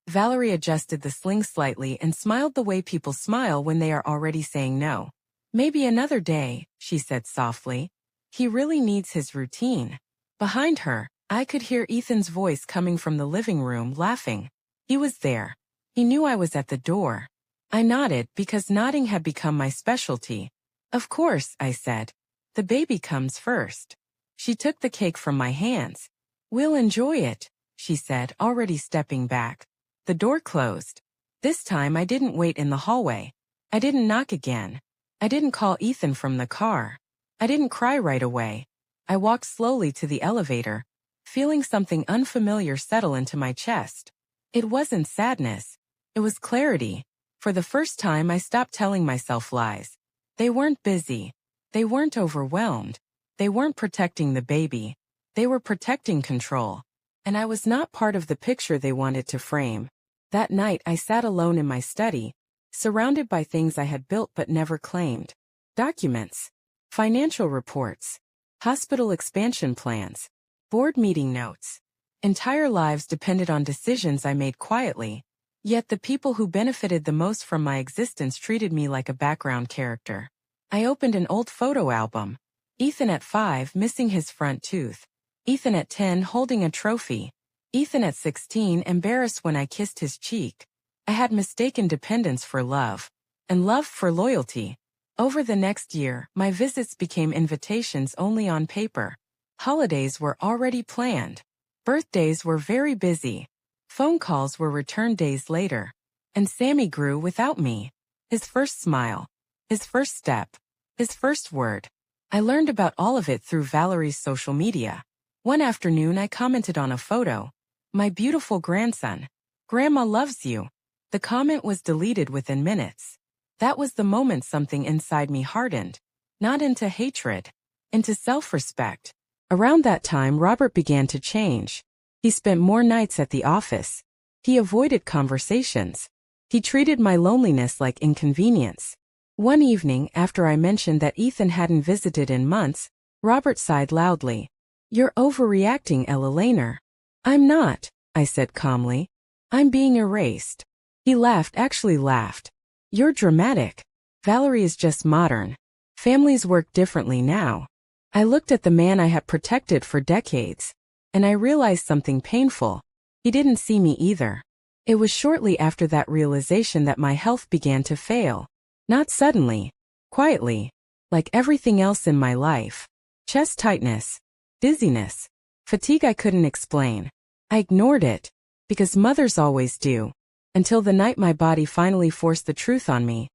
Valerie adjusted the sling slightly and smiled the way people smile when they are already saying no. Maybe another day, she said softly. He really needs his routine. Behind her, I could hear Ethan's voice coming from the living room, laughing. He was there. He knew I was at the door. I nodded because nodding had become my specialty. Of course, I said. The baby comes first. She took the cake from my hands. We'll enjoy it, she said, already stepping back. The door closed. This time I didn't wait in the hallway. I didn't knock again. I didn't call Ethan from the car. I didn't cry right away. I walked slowly to the elevator, feeling something unfamiliar settle into my chest. It wasn't sadness. It was clarity. For the first time I stopped telling myself lies. They weren't busy. They weren't overwhelmed. They weren't protecting the baby. They were protecting control. And I was not part of the picture they wanted to frame. That night I sat alone in my study, surrounded by things I had built but never claimed. Documents, financial reports, hospital expansion plans, board meeting notes. Entire lives depended on decisions I made quietly. Yet the people who benefited the most from my existence treated me like a background character. I opened an old photo album. Ethan at 5 missing his front tooth. Ethan at 10 holding a trophy. Ethan at 16 embarrassed when I kissed his cheek. I had mistaken dependence for love, and love for loyalty. Over the next year, my visits became invitations only on paper. Holidays were already planned. Birthdays were very busy. Phone calls were returned days later. And Sammy grew without me. His first smile. His first step. His first word. I learned about all of it through Valerie's social media. One afternoon I commented on a photo. My beautiful grandson. Grandma loves you. The comment was deleted within minutes. That was the moment something inside me hardened. Not into hatred. Into self-respect. Around that time Robert began to change. He spent more nights at the office. He avoided conversations. He treated my loneliness like inconvenience. One evening, after I mentioned that Ethan hadn't visited in months, Robert sighed loudly. You're overreacting, Ella Laner. I'm not, I said calmly. I'm being erased. He laughed, actually laughed. You're dramatic. Valerie is just modern. Families work differently now. I looked at the man I had protected for decades. And I realized something painful. He didn't see me either. It was shortly after that realization that my health began to fail. Not suddenly. Quietly. Like everything else in my life. Chest tightness. Dizziness. Fatigue I couldn't explain. I ignored it. Because mothers always do. Until the night my body finally forced the truth on me.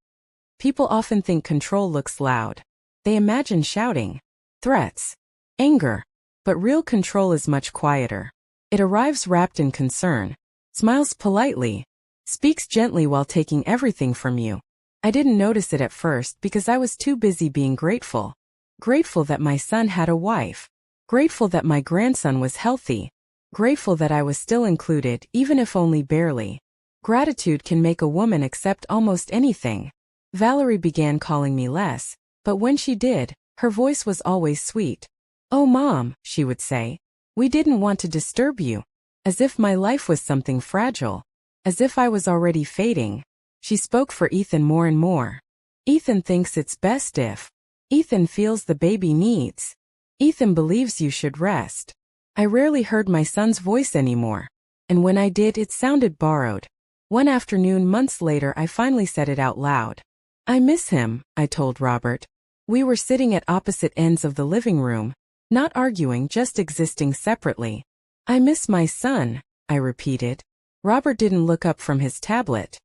People often think control looks loud. They imagine shouting. Threats. Anger. But real control is much quieter. It arrives wrapped in concern. Smiles politely. Speaks gently while taking everything from you. I didn't notice it at first because I was too busy being grateful. Grateful that my son had a wife. Grateful that my grandson was healthy. Grateful that I was still included, even if only barely. Gratitude can make a woman accept almost anything. Valerie began calling me less, but when she did, her voice was always sweet. Oh Mom, she would say. We didn't want to disturb you. As if my life was something fragile. As if I was already fading. She spoke for Ethan more and more. Ethan thinks it's best if. Ethan feels the baby needs. Ethan believes you should rest. I rarely heard my son's voice anymore. And when I did, it sounded borrowed. One afternoon months later I finally said it out loud. I miss him, I told Robert. We were sitting at opposite ends of the living room. Not arguing, just existing separately. I miss my son, I repeated. Robert didn't look up from his tablet.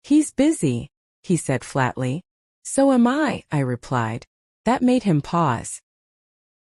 He's busy, he said flatly. So am I replied. That made him pause.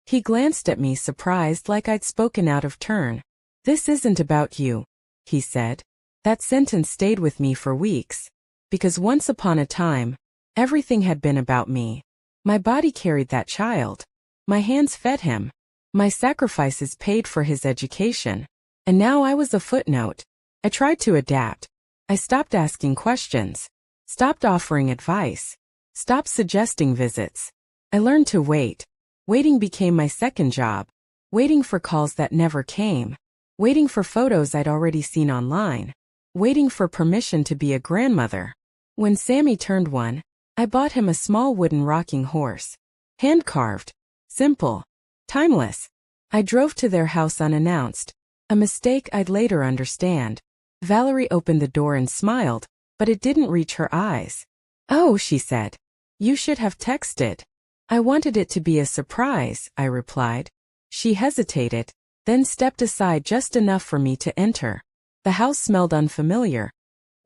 He glanced at me surprised like I'd spoken out of turn. This isn't about you, he said. That sentence stayed with me for weeks. Because once upon a time, everything had been about me. My body carried that child. My hands fed him. My sacrifices paid for his education. And now I was a footnote. I tried to adapt. I stopped asking questions. Stopped offering advice. Stopped suggesting visits. I learned to wait. Waiting became my second job. Waiting for calls that never came. Waiting for photos I'd already seen online. waiting for permission to be a grandmother. When Sammy turned 1, I bought him a small wooden rocking horse. Hand-carved. Simple. Timeless. I drove to their house unannounced. A mistake I'd later understand. Valerie opened the door and smiled, but it didn't reach her eyes. "Oh," she said. "You should have texted." "I wanted it to be a surprise," I replied. She hesitated, then stepped aside just enough for me to enter. The house smelled unfamiliar.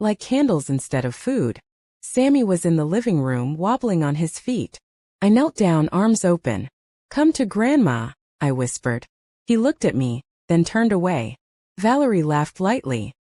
Like candles instead of food. Sammy was in the living room wobbling on his feet. I knelt down, arms open. "Come to Grandma," I whispered. He looked at me, then turned away. Valerie laughed lightly.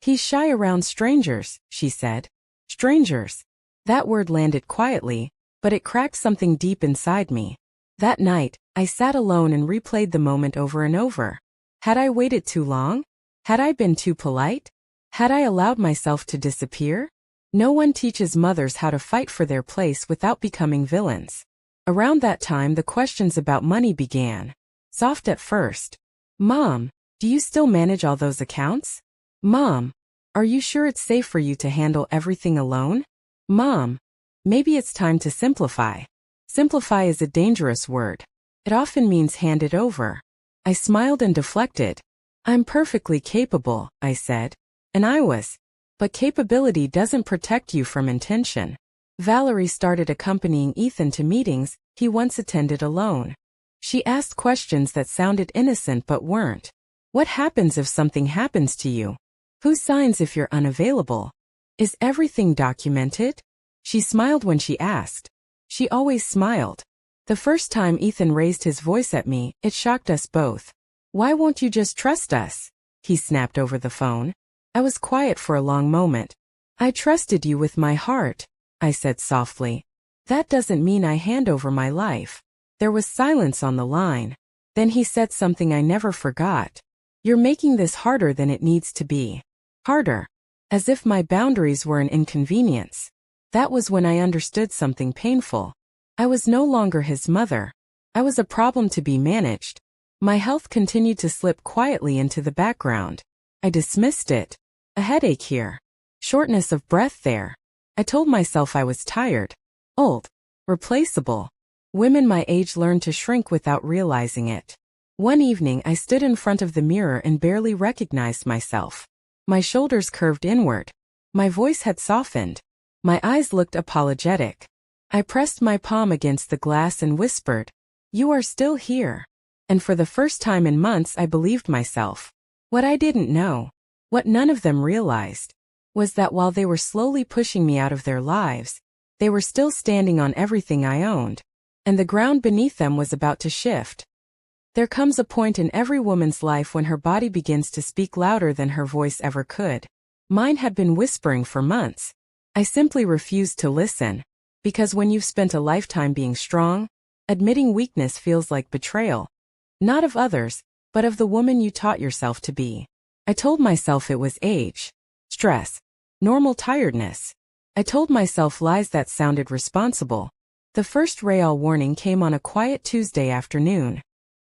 "He's shy around strangers," she said. Strangers. That word landed quietly, but it cracked something deep inside me. That night, I sat alone and replayed the moment over and over. Had I waited too long? Had I been too polite? Had I allowed myself to disappear? No one teaches mothers how to fight for their place without becoming villains. Around that time, the questions about money began. Soft at first. "Mom, do you still manage all those accounts? Mom, are you sure it's safe for you to handle everything alone? Mom, maybe it's time to simplify." Simplify is a dangerous word. It often means hand it over. I smiled and deflected. "I'm perfectly capable," I said. And I was. But capability doesn't protect you from intention. Valerie started accompanying Ethan to meetings he once attended alone. She asked questions that sounded innocent but weren't. What happens if something happens to you? Who signs if you're unavailable? Is everything documented? She smiled when she asked. She always smiled. The first time Ethan raised his voice at me, it shocked us both. "Why won't you just trust us?" he snapped over the phone. I was quiet for a long moment. "I trusted you with my heart," I said softly. "That doesn't mean I hand over my life." There was silence on the line. Then he said something I never forgot. "You're making this harder than it needs to be." Harder. As if my boundaries were an inconvenience. That was when I understood something painful. I was no longer his mother. I was a problem to be managed. My health continued to slip quietly into the background. I dismissed it. A headache here. Shortness of breath there. I told myself I was tired. Old. Replaceable. Women my age learn to shrink without realizing it. One evening I stood in front of the mirror and barely recognized myself. My shoulders curved inward. My voice had softened. My eyes looked apologetic. I pressed my palm against the glass and whispered, "You are still here." And for the first time in months I believed myself. What I didn't know, what none of them realized, was that while they were slowly pushing me out of their lives, they were still standing on everything I owned. And the ground beneath them was about to shift. There comes a point in every woman's life when her body begins to speak louder than her voice ever could. Mine had been whispering for months. I simply refused to listen. Because when you've spent a lifetime being strong, admitting weakness feels like betrayal. Not of others, but of the woman you taught yourself to be. I told myself it was age, stress, normal tiredness. I told myself lies that sounded responsible. The first Rail warning came on a quiet Tuesday afternoon.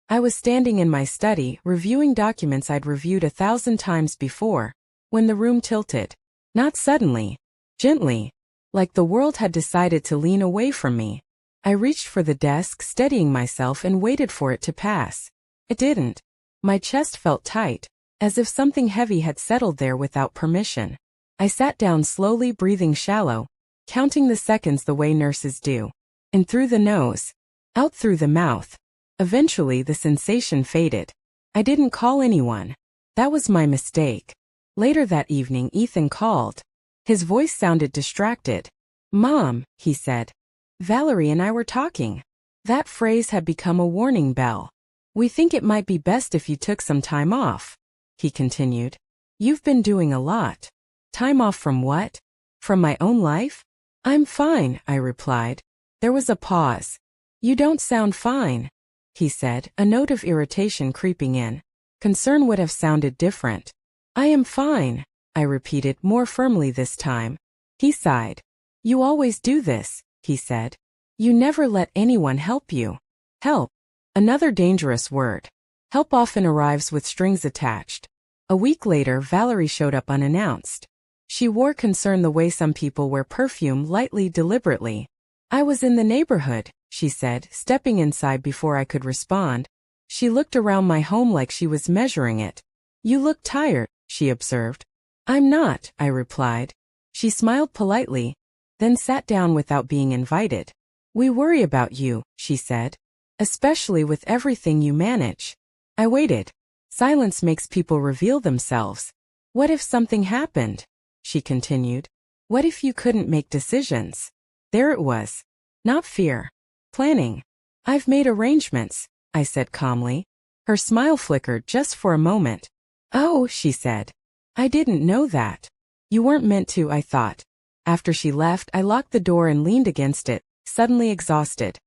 I was standing in my study, reviewing documents I'd reviewed 1,000 times before, when the room tilted. Not suddenly, gently, like the world had decided to lean away from me. I reached for the desk, steadying myself, and waited for it to pass. It didn't. My chest felt tight, as if something heavy had settled there without permission. I sat down slowly, breathing shallow, counting the seconds the way nurses do. In through the nose, out through the mouth. Eventually the sensation faded. I didn't call anyone. That was my mistake. Later that evening Ethan called. His voice sounded distracted. "Mom," he said. "Valerie and I were talking." That phrase had become a warning bell. "We think it might be best if you took some time off," he continued. "You've been doing a lot." Time off from what? From my own life? "I'm fine," I replied. There was a pause. "You don't sound fine," he said, a note of irritation creeping in. Concern would have sounded different. "I am fine," I repeated more firmly this time. He sighed. "You always do this," he said. "You never let anyone help you." Help. Another dangerous word. Help often arrives with strings attached. A week later, Valerie showed up unannounced. She wore concern the way some people wear perfume, lightly, deliberately. "I was in the neighborhood," she said, stepping inside before I could respond. She looked around my home like she was measuring it. "You look tired," she observed. "I'm not," I replied. She smiled politely, then sat down without being invited. "We worry about you," she said. "Especially with everything you manage." I waited. Silence makes people reveal themselves. "What if something happened?" she continued. "What if you couldn't make decisions?" There it was. Not fear. Planning. "I've made arrangements," I said calmly. Her smile flickered just for a moment. "Oh," she said. "I didn't know that." "You weren't meant to," I thought. After she left, I locked the door and leaned against it, suddenly exhausted.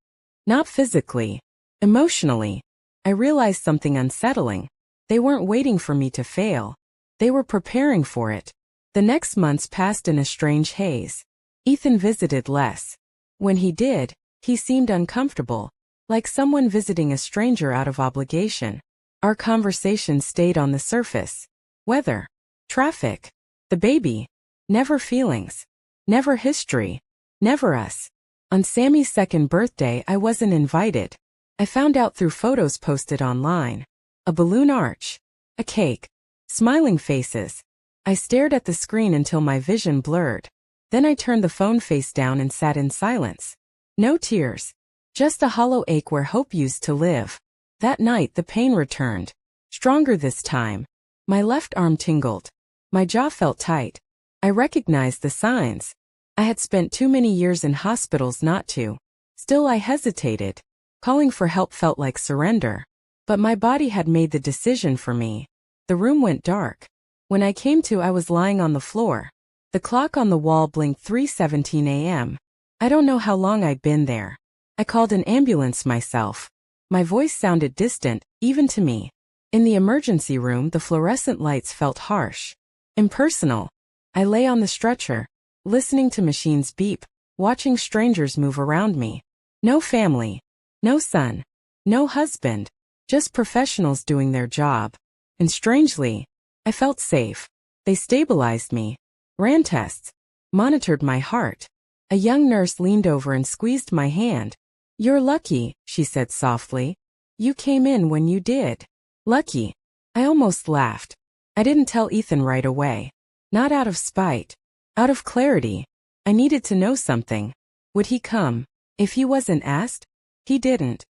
Not physically. Emotionally. I realized something unsettling. They weren't waiting for me to fail. They were preparing for it. The next months passed in a strange haze. Ethan visited less. When he did, he seemed uncomfortable, like someone visiting a stranger out of obligation. Our conversations stayed on the surface. Weather. Traffic. The baby. Never feelings. Never history. Never us. On Sammy's second birthday, I wasn't invited. I found out through photos posted online. A balloon arch. A cake. Smiling faces. I stared at the screen until my vision blurred. Then I turned the phone face down and sat in silence. No tears. Just a hollow ache where hope used to live. That night the pain returned. Stronger this time. My left arm tingled. My jaw felt tight. I recognized the signs. I had spent too many years in hospitals not to. Still I hesitated. Calling for help felt like surrender. But my body had made the decision for me. The room went dark. When I came to, I was lying on the floor. The clock on the wall blinked 3:17 a.m. I don't know how long I'd been there. I called an ambulance myself. My voice sounded distant, even to me. In the emergency room, the fluorescent lights felt harsh. Impersonal. I lay on the stretcher, listening to machines beep, watching strangers move around me. No family. No son. No husband. Just professionals doing their job. And strangely, I felt safe. They stabilized me, ran tests, monitored my heart. A young nurse leaned over and squeezed my hand. "You're lucky," she said softly. "You came in when you did." Lucky. I almost laughed. I didn't tell Ethan right away. Not out of spite. Out of clarity. I needed to know something. Would he come? If he wasn't asked? He didn't.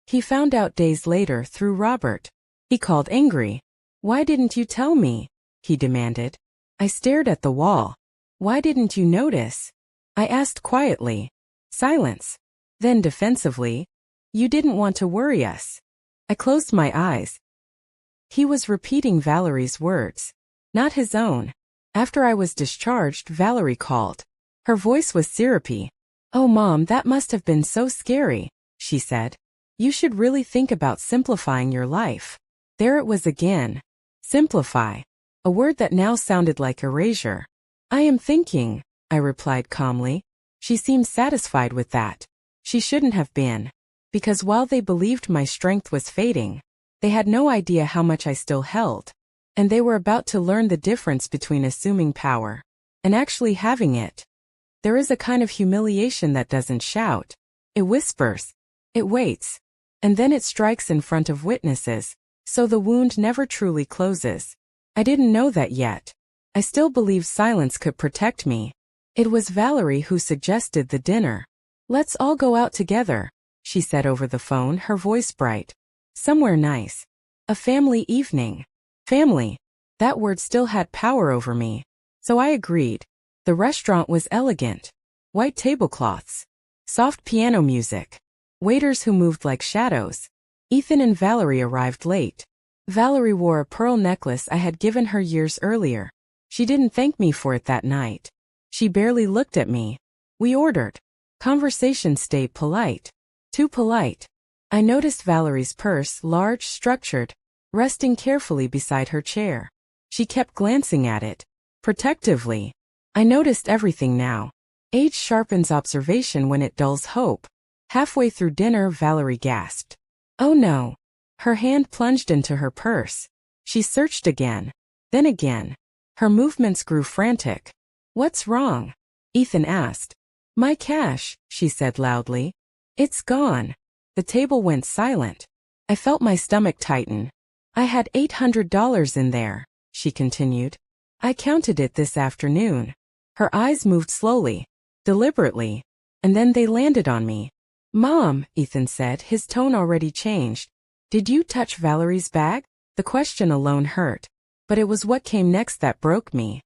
He found out days later through Robert. He called angry. "Why didn't you tell me?" he demanded. I stared at the wall. "Why didn't you notice?" I asked quietly. Silence. Then defensively, "You didn't want to worry us." I closed my eyes. He was repeating Valerie's words, not his own. After I was discharged, Valerie called. Her voice was syrupy. "Oh, Mom, that must have been so scary," she said. "You should really think about simplifying your life." There it was again. Simplify. A word that now sounded like erasure. "I am thinking," I replied calmly. She seemed satisfied with that. She shouldn't have been. Because while they believed my strength was fading, they had no idea how much I still held. And they were about to learn the difference between assuming power and actually having it. There is a kind of humiliation that doesn't shout. It whispers. It waits. And then it strikes in front of witnesses, so the wound never truly closes. I didn't know that yet. I still believed silence could protect me. It was Valerie who suggested the dinner. "Let's all go out together," she said over the phone, her voice bright. "Somewhere nice. A family evening." Family. That word still had power over me. So I agreed. The restaurant was elegant. White tablecloths. Soft piano music. Waiters who moved like shadows. Ethan and Valerie arrived late. Valerie wore a pearl necklace I had given her years earlier. She didn't thank me for it that night. She barely looked at me. We ordered. Conversation stayed polite. Too polite. I noticed Valerie's purse, large, structured, resting carefully beside her chair. She kept glancing at it. Protectively. I noticed everything now. Age sharpens observation when it dulls hope. Halfway through dinner, Valerie gasped. "Oh no." Her hand plunged into her purse. She searched again. Then again. Her movements grew frantic. "What's wrong?" Ethan asked. "My cash," she said loudly. "It's gone." The table went silent. I felt my stomach tighten. "I had $800 in there," she continued. "I counted it this afternoon." Her eyes moved slowly, deliberately, and then they landed on me. "Mom," Ethan said, his tone already changed. "Did you touch Valerie's bag?" The question alone hurt, but it was what came next that broke me.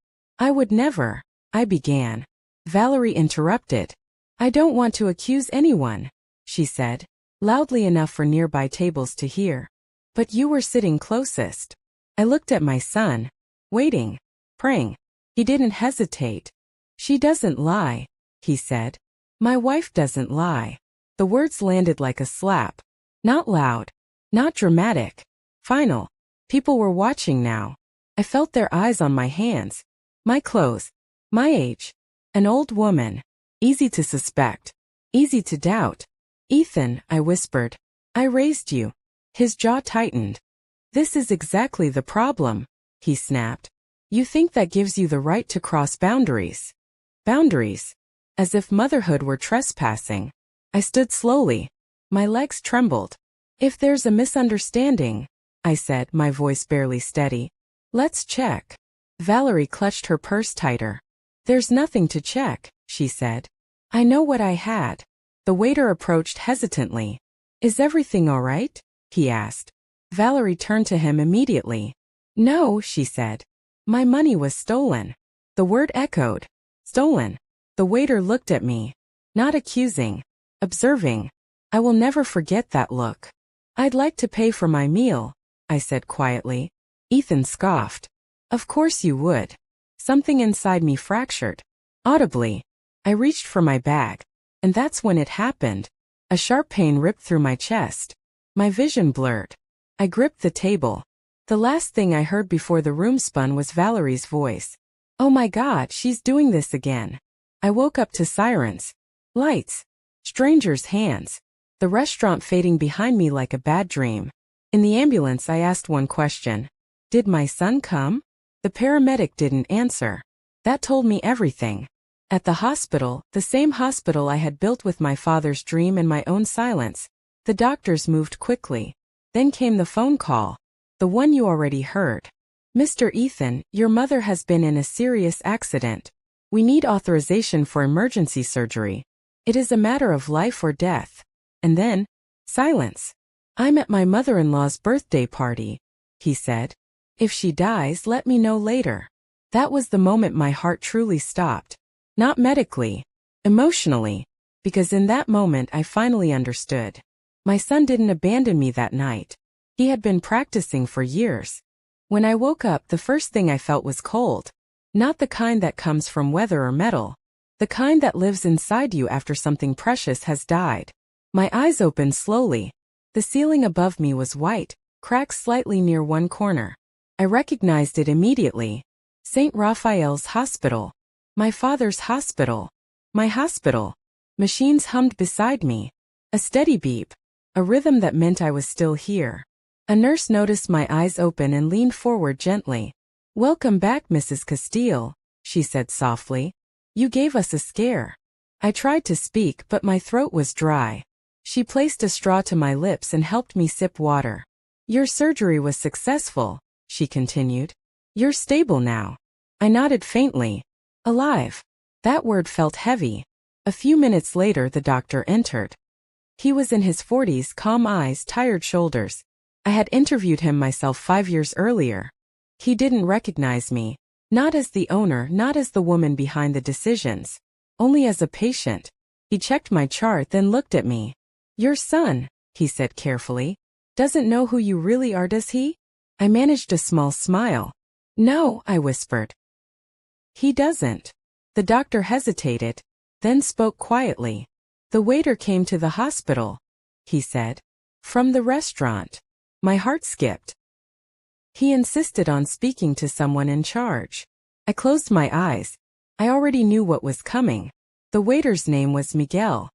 "I would never," I began. Valerie interrupted. "I don't want to accuse anyone," she said, loudly enough for nearby tables to hear. "But you were sitting closest." I looked at my son, waiting, praying. He didn't hesitate. "She doesn't lie," he said. "My wife doesn't lie." The words landed like a slap. Not loud, not dramatic. Final. People were watching now. I felt their eyes on my hands, my clothes, my age. An old woman. Easy to suspect. Easy to doubt. "Ethan," I whispered. "I raised you." His jaw tightened. "This is exactly the problem," he snapped. "You think that gives you the right to cross boundaries." Boundaries. As if motherhood were trespassing. I stood slowly. My legs trembled. "If there's a misunderstanding," I said, my voice barely steady, "let's check." Valerie clutched her purse tighter. "There's nothing to check," she said. "I know what I had." The waiter approached hesitantly. "Is everything all right?" he asked. Valerie turned to him immediately. "No," she said. "My money was stolen." The word echoed. Stolen. The waiter looked at me. Not accusing. Observing. I will never forget that look. "I'd like to pay for my meal," I said quietly. Ethan scoffed. "Of course you would." Something inside me fractured. Audibly. I reached for my bag. And that's when it happened. A sharp pain ripped through my chest. My vision blurred. I gripped the table. The last thing I heard before the room spun was Valerie's voice. "Oh my God, she's doing this again." I woke up to sirens. Lights. Strangers' hands. The restaurant fading behind me like a bad dream. In the ambulance I asked one question. "Did my son come?" The paramedic didn't answer. That told me everything. At the hospital, the same hospital I had built with my father's dream and my own silence, the doctors moved quickly. Then came the phone call. The one you already heard. "Mr. Ethan, your mother has been in a serious accident. We need authorization for emergency surgery. It is a matter of life or death." And then, silence. "I'm at my mother-in-law's birthday party," he said. "If she dies, let me know later." That was the moment my heart truly stopped. Not medically, emotionally, because in that moment I finally understood. My son didn't abandon me that night. He had been practicing for years. When I woke up, the first thing I felt was cold. Not the kind that comes from weather or metal. The kind that lives inside you after something precious has died. My eyes opened slowly. The ceiling above me was white, cracked slightly near one corner. I recognized it immediately. St. Raphael's Hospital. My father's hospital. My hospital. Machines hummed beside me. A steady beep. A rhythm that meant I was still here. A nurse noticed my eyes open and leaned forward gently. "Welcome back, Mrs. Castile," she said softly. "You gave us a scare." I tried to speak, but my throat was dry. She placed a straw to my lips and helped me sip water. "Your surgery was successful," she continued. "You're stable now." I nodded faintly. Alive. That word felt heavy. A few minutes later the doctor entered. He was in his 40s, calm eyes, tired shoulders. I had interviewed him myself 5 years earlier. He didn't recognize me. Not as the owner, not as the woman behind the decisions. Only as a patient. He checked my chart, then looked at me. "Your son," he said carefully, "doesn't know who you really are, does he?" I managed a small smile. "No," I whispered. "He doesn't." The doctor hesitated, then spoke quietly. "The waiter came to the hospital," he said. "From the restaurant." My heart skipped. He insisted on speaking to someone in charge. I closed my eyes. I already knew what was coming. The waiter's name was Miguel.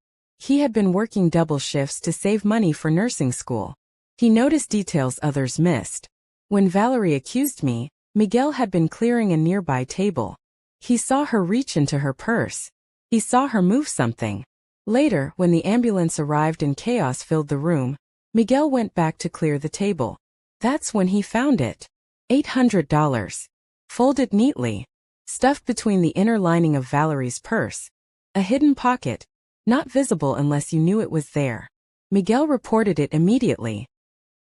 He had been working double shifts to save money for nursing school. He noticed details others missed. When Valerie accused me, Miguel had been clearing a nearby table. He saw her reach into her purse. He saw her move something. Later, when the ambulance arrived and chaos filled the room, Miguel went back to clear the table. That's when he found it. $800. Folded neatly. Stuffed between the inner lining of Valerie's purse. A hidden pocket, not visible unless you knew it was there. Miguel reported it immediately.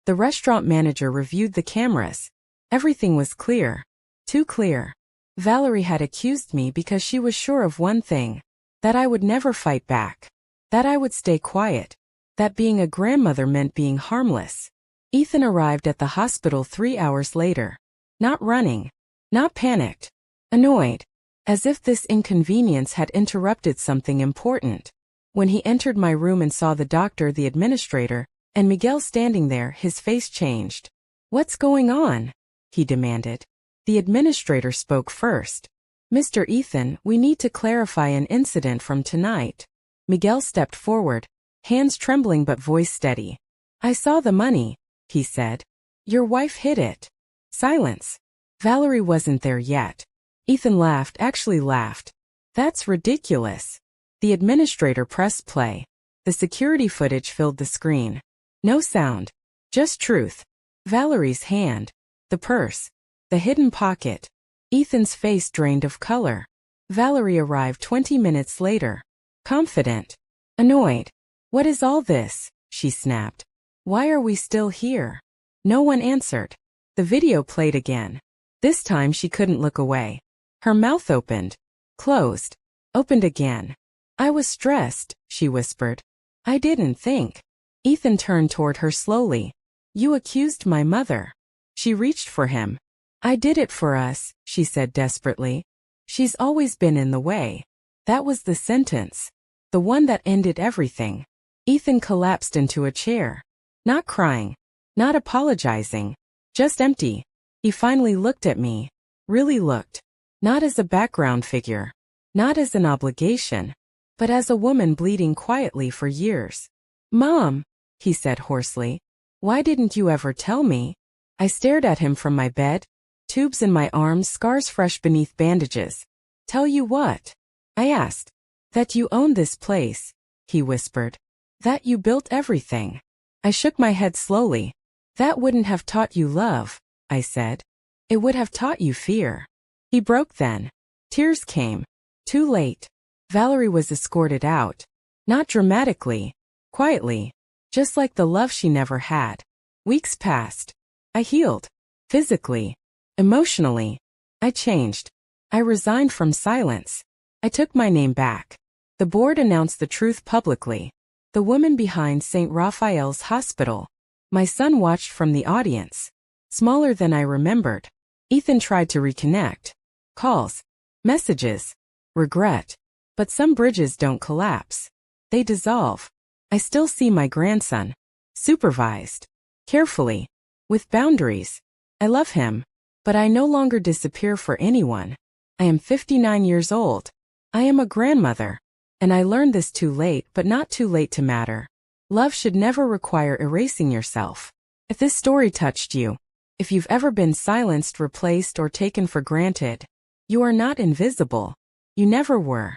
The restaurant manager reviewed the cameras. Everything was clear. Too clear. Valerie had accused me because she was sure of one thing. That I would never fight back. That I would stay quiet. That being a grandmother meant being harmless. Ethan arrived at the hospital 3 hours later. Not running. Not panicked. Annoyed. As if this inconvenience had interrupted something important. When he entered my room and saw the doctor, the administrator, and Miguel standing there, his face changed. "What's going on?" he demanded. The administrator spoke first. "Mr. Ethan, we need to clarify an incident from tonight." Miguel stepped forward, hands trembling but voice steady. "I saw the money," he said. "Your wife hid it." Silence. Valerie wasn't there yet. Ethan laughed, actually laughed. "That's ridiculous." The administrator pressed play. The security footage filled the screen. No sound. Just truth. Valerie's hand. The purse. The hidden pocket. Ethan's face drained of color. Valerie arrived 20 minutes later. Confident. Annoyed. "What is all this?" she snapped. "Why are we still here?" No one answered. The video played again. This time she couldn't look away. Her mouth opened. Closed. Opened again. "I was stressed," she whispered. "I didn't think." Ethan turned toward her slowly. "You accused my mother." She reached for him. "I did it for us," she said desperately. "She's always been in the way." That was the sentence. The one that ended everything. Ethan collapsed into a chair. Not crying. Not apologizing. Just empty. He finally looked at me. Really looked. Not as a background figure. Not as an obligation. But as a woman bleeding quietly for years. "Mom," he said hoarsely. "Why didn't you ever tell me?" I stared at him from my bed. Tubes in my arms, scars fresh beneath bandages. "Tell you what?" I asked. "That you own this place," he whispered. "That you built everything." I shook my head slowly. "That wouldn't have taught you love," I said. "It would have taught you fear." He broke then. Tears came. Too late. Valerie was escorted out. Not dramatically. Quietly. Just like the love she never had. Weeks passed. I healed. Physically. Emotionally. I changed. I resigned from silence. I took my name back. The board announced the truth publicly. The woman behind St. Raphael's Hospital. My son watched from the audience. Smaller than I remembered. Ethan tried to reconnect. Calls. Messages. Regret. But some bridges don't collapse. They dissolve. I still see my grandson. Supervised. Carefully. With boundaries. I love him. But I no longer disappear for anyone. I am 59 years old. I am a grandmother. And I learned this too late, but not too late to matter. Love should never require erasing yourself. If this story touched you, if you've ever been silenced, replaced, or taken for granted, you are not invisible. You never were.